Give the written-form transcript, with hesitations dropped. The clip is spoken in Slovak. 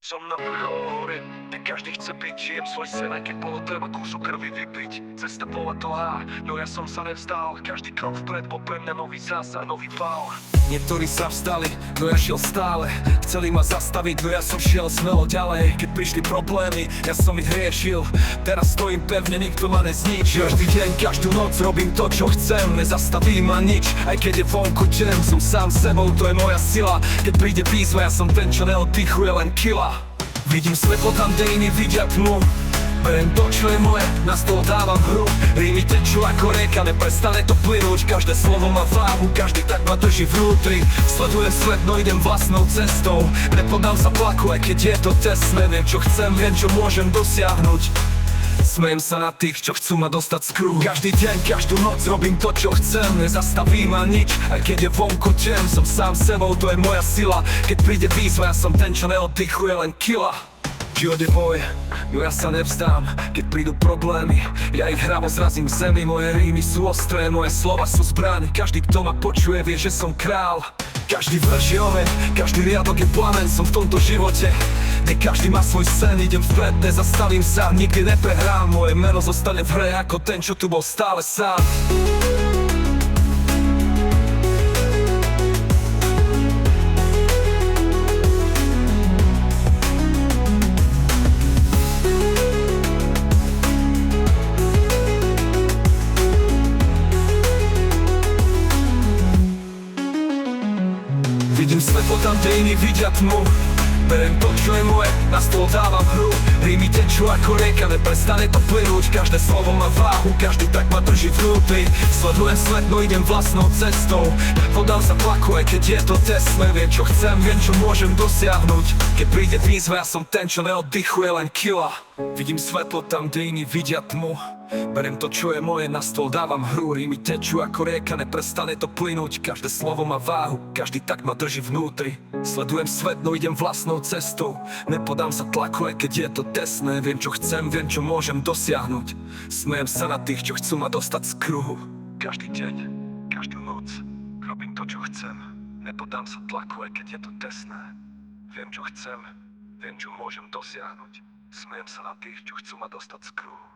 Som na vrchole, kde každý chce byť. Žijem svoj sen, aj keď bolo treba kúsu krvi vypiť. Cesta bola dlhá, no ja som sa nevzdal. Každý krok vpred bol pre mňa nový zásah, nový pál. Niektorí sa vstali, no ja šiel stále. Chceli ma zastaviť, no ja som šiel smelo ďalej. Keď prišli problémy, ja som ich riešil. Teraz stojím pevne, nikto ma nezničil. Každý deň, každú noc robím to, čo chcem. Nezastaví ma nič, aj keď je vonku deň. Som sám sebou, to je moja sila. Keď príde výzva, ja som ten, čo neoddychuje, len kila. Vidím svetlo tam, kde iní vidia tmu. Berem to, čo je moje, na stôl dávam hru. Rímy tečú ako rieka, neprestane to plynúť. Každé slovo má váhu, každý tak ma drží vnútri. Sledujem svet, no idem vlastnou cestou. Nepodám sa tlaku, aj keď je to tesné. Viem, čo chcem, viem, čo môžem dosiahnuť. Smejem sa na tých, čo chcú ma dostať z kruhu. Každý deň, každú noc robím to, čo chcem. Nezastaví ma nič, aj keď je vonku deň. Som sám sebou, to je moja sila. Keď príde výzva, ja som ten, čo neoddychuje, len kila. Život je môj, no ja sa nevzdám. Keď prídu problémy, ja ich hravo zrazím k zemi. Moje rímy sú ostré, moje slova sú zbraň. Každý, kto ma počuje, vie, že som král. Každý verš je oheň, každý riadok je plamen. Som v tomto živote, kde každý má svoj sen. Idem vpred, nezastavím sa, nikdy neprehrám. Moje meno zostane v hre ako ten, čo tu bol stále sám. Vidím svetlo tam, kde iní vidia tmu. Berem to, čo je moje, na stôl dávam hru. Rímy tečú ako rieka, neprestane to plynúť. Každé slovo má váhu, každý tak ma drží vnútri. Sledujem svet, no idem vlastnou cestou. Nepodám sa tlaku, aj keď je to tesné. Viem, čo chcem, viem, čo môžem dosiahnuť. Keď príde výzva, ja som ten, čo neoddychuje, len kila. Vidím svetlo tam, kde iní vidia tmu. Berem to, čo je moje, na stôl dávam hru. Rímy tečú ako rieka, neprestane to plynúť. Každé slovo má váhu, každý tak ma drží vnútri. Sledujem svet, no idem vlastnou cestou. Nepodám sa tlaku, aj keď je to tesné. Viem, čo chcem, viem, čo môžem dosiahnuť. Smejem sa na tých, čo chcú ma dostať z kruhu. Každý deň, každú noc robím to, čo chcem. Nepodám sa tlaku, aj keď je to tesné. Viem, čo chcem, viem, čo môžem dosiahnuť. Smejem sa na tých, čo chcú ma dostať z kruhu.